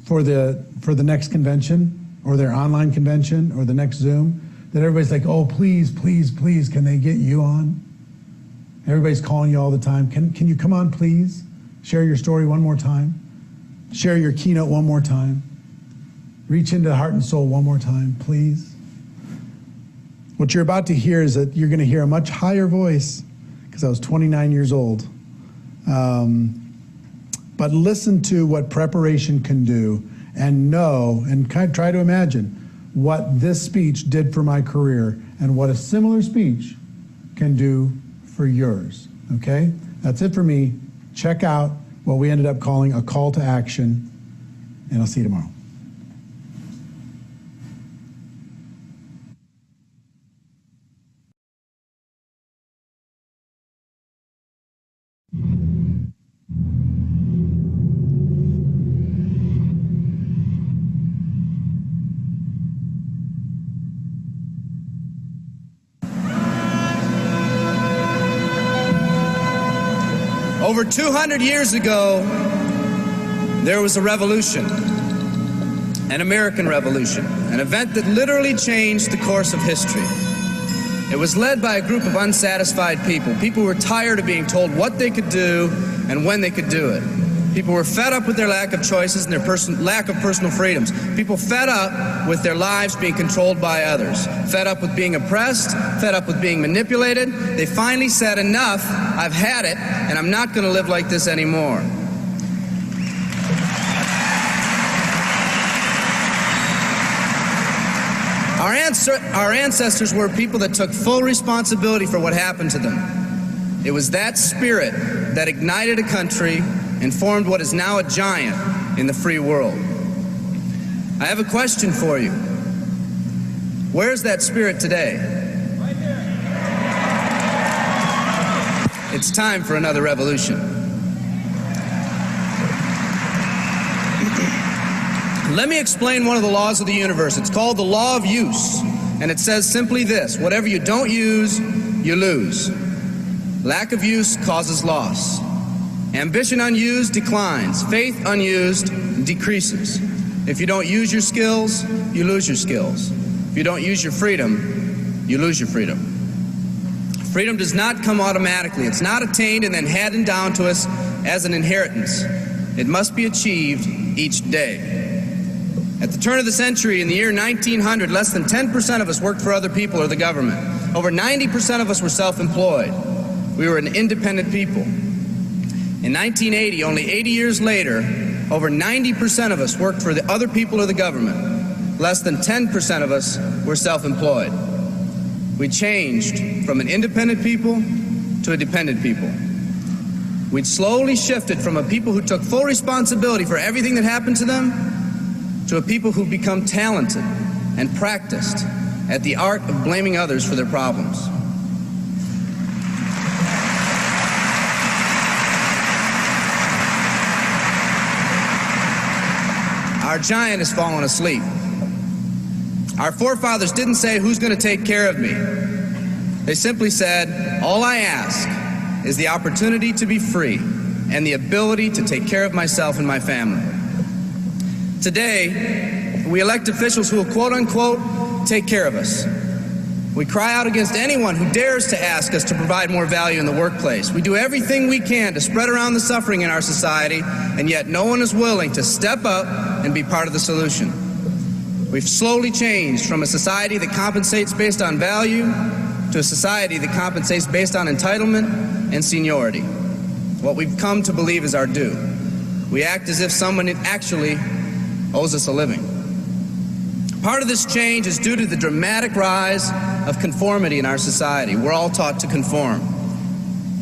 for the next convention, or their online convention, or the next Zoom, that everybody's like, oh, please, please, please, can they get you on? Everybody's calling you all the time. Can you come on, please? Share your story one more time. Share your keynote one more time. Reach into the heart and soul one more time, please. What you're about to hear is that you're going to hear a much higher voice, because I was 29 years old. But listen to what preparation can do, and know, and kind of try to imagine what this speech did for my career, and what a similar speech can do for yours, okay? That's it for me. Check out what we ended up calling a call to action, and I'll see you tomorrow. Over 200 years ago, there was a revolution, an American Revolution, an event that literally changed the course of history. It was led by a group of unsatisfied people. People who were tired of being told what they could do and when they could do it. People were fed up with their lack of choices and their lack of personal freedoms. People fed up with their lives being controlled by others. Fed up with being oppressed, fed up with being manipulated. They finally said, enough, I've had it, and I'm not going to live like this anymore. Our ancestors were people that took full responsibility for what happened to them. It was that spirit that ignited a country and formed what is now a giant in the free world. I have a question for you. Where's that spirit today? Right here. It's time for another revolution. Let me explain one of the laws of the universe. It's called the law of use, and it says simply this: whatever you don't use, you lose. Lack of use causes loss. Ambition unused declines. Faith unused decreases. If you don't use your skills, you lose your skills. If you don't use your freedom, you lose your freedom. Freedom does not come automatically. It's not attained and then handed down to us as an inheritance. It must be achieved each day. At the turn of the century, in the year 1900, less than 10% of us worked for other people or the government. Over 90% of us were self-employed. We were an independent people. In 1980, only 80 years later, over 90% of us worked for the other people or the government. Less than 10% of us were self-employed. We changed from an independent people to a dependent people. We'd slowly shifted from a people who took full responsibility for everything that happened to them to a people who've become talented and practiced at the art of blaming others for their problems. Our giant has fallen asleep. Our forefathers didn't say, "Who's going to take care of me?" They simply said, "All I ask is the opportunity to be free and the ability to take care of myself and my family." Today, we elect officials who will quote-unquote take care of us. We cry out against anyone who dares to ask us to provide more value in the workplace. We do everything we can to spread around the suffering in our society, and yet no one is willing to step up and be part of the solution. We've slowly changed from a society that compensates based on value to a society that compensates based on entitlement and seniority. What we've come to believe is our due. We act as if someone actually owes us a living. Part of this change is due to the dramatic rise of conformity in our society. We're all taught to conform.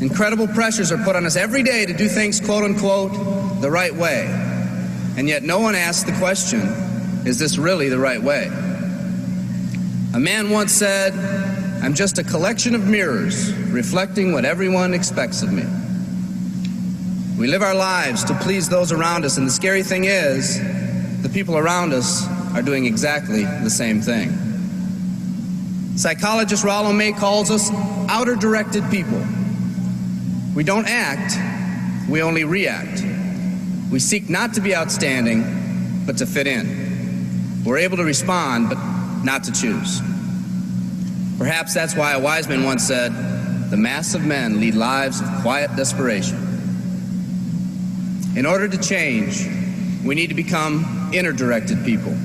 Incredible pressures are put on us every day to do things, quote-unquote, the right way. And yet no one asks the question, is this really the right way? A man once said, "I'm just a collection of mirrors reflecting what everyone expects of me." We live our lives to please those around us, and the scary thing is, the people around us are doing exactly the same thing. Psychologist Rollo May calls us outer-directed people. We don't act, we only react. We seek not to be outstanding, but to fit in. We're able to respond, but not to choose. Perhaps that's why a wise man once said, "The mass of men lead lives of quiet desperation." In order to change, we need to become inner-directed people.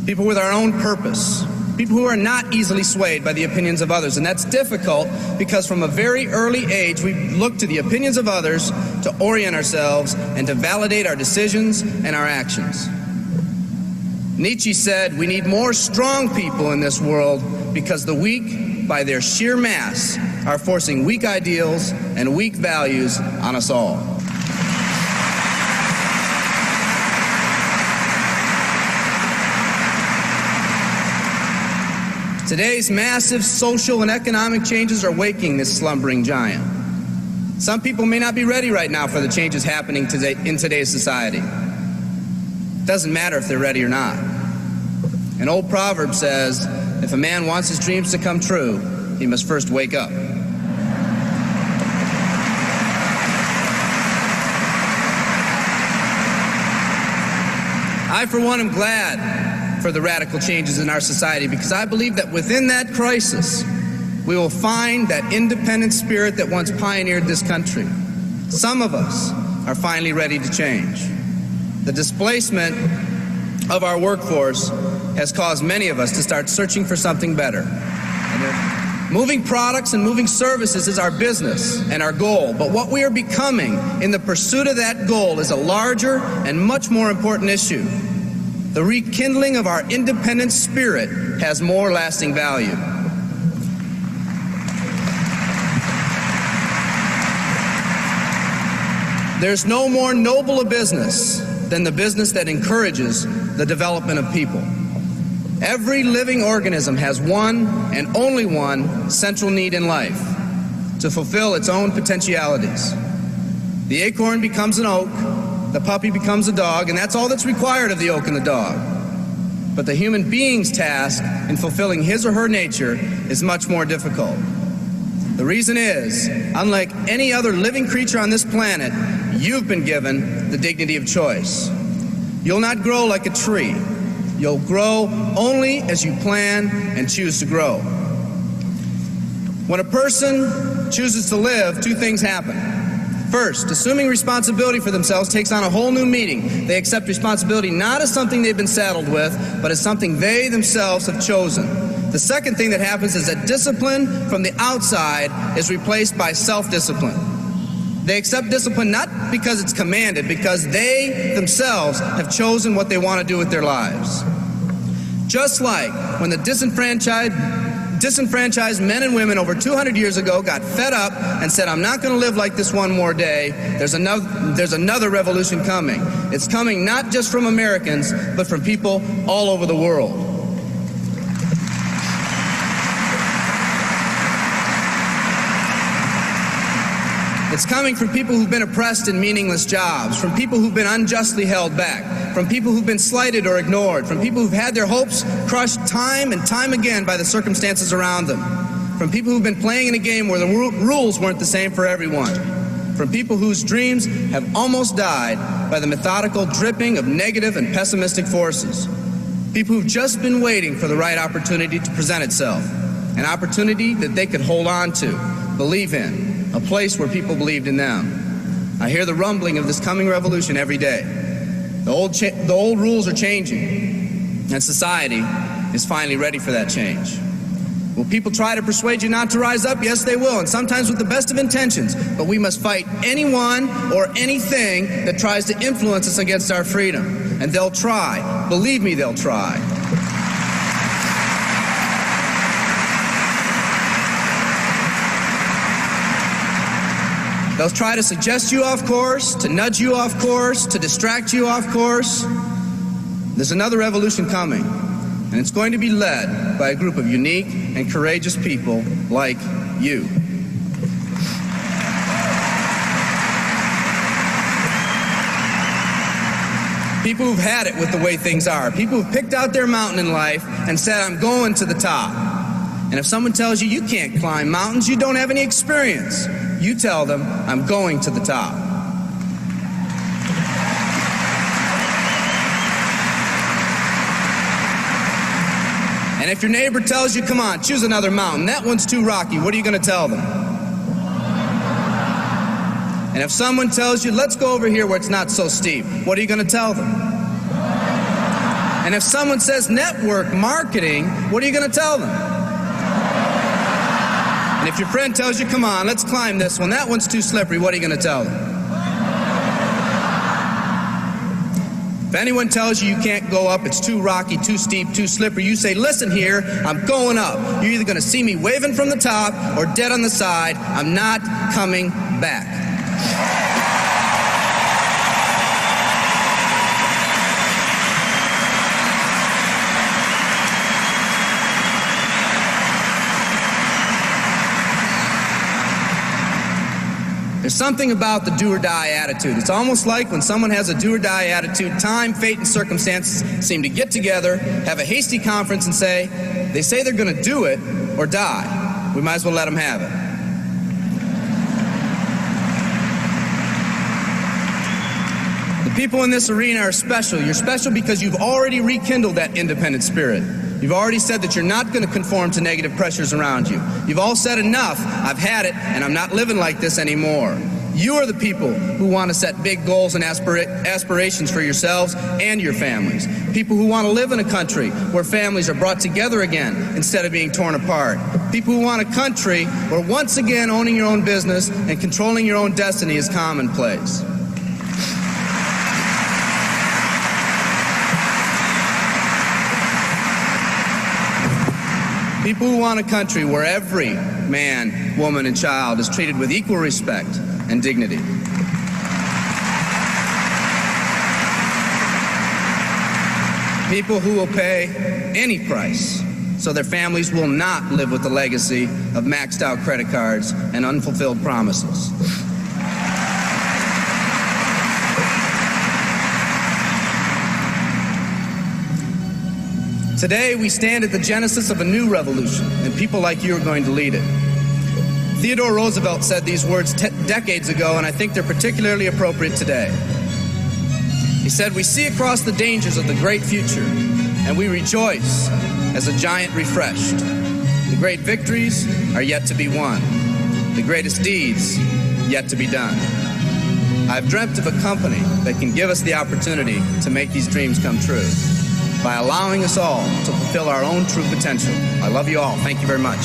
People with our own purpose. People who are not easily swayed by the opinions of others. And that's difficult because from a very early age, we look to the opinions of others to orient ourselves and to validate our decisions and our actions. Nietzsche said, "We need more strong people in this world because the weak, by their sheer mass, are forcing weak ideals and weak values on us all." Today's massive social and economic changes are waking this slumbering giant. Some people may not be ready right now for the changes happening today in today's society. It doesn't matter if they're ready or not. An old proverb says, if a man wants his dreams to come true, he must first wake up. I, for one, am glad for the radical changes in our society because I believe that within that crisis, we will find that independent spirit that once pioneered this country. Some of us are finally ready to change. The displacement of our workforce has caused many of us to start searching for something better. Moving products and moving services is our business and our goal, but what we are becoming in the pursuit of that goal is a larger and much more important issue. The rekindling of our independent spirit has more lasting value. There's no more noble a business than the business that encourages the development of people. Every living organism has one and only one central need in life: to fulfill its own potentialities. The acorn becomes an oak, the puppy becomes a dog, and that's all that's required of the oak and the dog. But the human being's task in fulfilling his or her nature is much more difficult. The reason is, unlike any other living creature on this planet, you've been given the dignity of choice. You'll not grow like a tree. You'll grow only as you plan and choose to grow. When a person chooses to live, two things happen. First, assuming responsibility for themselves takes on a whole new meaning. They accept responsibility not as something they've been saddled with, but as something they themselves have chosen. The second thing that happens is that discipline from the outside is replaced by self-discipline. They accept discipline not because it's commanded, because they themselves have chosen what they want to do with their lives. Just like when the disenfranchised men and women over 200 years ago got fed up and said, I'm not going to live like this one more day, there's another revolution coming. It's coming not just from Americans, but from people all over the world. It's coming from people who've been oppressed in meaningless jobs, from people who've been unjustly held back, from people who've been slighted or ignored, from people who've had their hopes crushed time and time again by the circumstances around them, from people who've been playing in a game where the rules weren't the same for everyone, from people whose dreams have almost died by the methodical dripping of negative and pessimistic forces, people who've just been waiting for the right opportunity to present itself, an opportunity that they could hold on to, believe in, a place where people believed in them. I hear the rumbling of this coming revolution every day. The old rules are changing, and society is finally ready for that change. Will people try to persuade you not to rise up? Yes, they will, and sometimes with the best of intentions. But we must fight anyone or anything that tries to influence us against our freedom. And they'll try. Believe me, they'll try. They'll try to suggest you off course, to nudge you off course, to distract you off course. There's another revolution coming, and it's going to be led by a group of unique and courageous people like you. People who've had it with the way things are. People who've picked out their mountain in life and said, I'm going to the top. And if someone tells you you can't climb mountains, you don't have any experience. You tell them, I'm going to the top. And if your neighbor tells you, come on, choose another mountain, that one's too rocky, what are you going to tell them? And if someone tells you, let's go over here where it's not so steep, what are you going to tell them? And if someone says network marketing, what are you going to tell them? And if your friend tells you, come on, let's climb this one, that one's too slippery, what are you going to tell them? If anyone tells you you can't go up, it's too rocky, too steep, too slippery, you say, listen here, I'm going up. You're either going to see me waving from the top or dead on the side. I'm not coming back. There's something about the do-or-die attitude. It's almost like when someone has a do-or-die attitude, time, fate, and circumstances seem to get together, have a hasty conference, and say, they say they're going to do it or die. We might as well let them have it. The People in this arena are special. You're special because you've already rekindled that independent spirit. You've already said that you're not going to conform to negative pressures around you. You've all said enough, I've had it, and I'm not living like this anymore. You are the people who want to set big goals and aspirations for yourselves and your families. People who want to live in a country where families are brought together again instead of being torn apart. People who want a country where once again owning your own business and controlling your own destiny is commonplace. People who want a country where every man, woman, and child is treated with equal respect and dignity. People who will pay any price so their families will not live with the legacy of maxed out credit cards and unfulfilled promises. Today, we stand at the genesis of a new revolution, and people like you are going to lead it. Theodore Roosevelt said these words decades ago, and I think they're particularly appropriate today. He said, "We see across the dangers of the great future, and we rejoice as a giant refreshed. The great victories are yet to be won. The greatest deeds yet to be done. I've dreamt of a company that can give us the opportunity to make these dreams come true by allowing us all to fulfill our own true potential. I love you all. Thank you very much."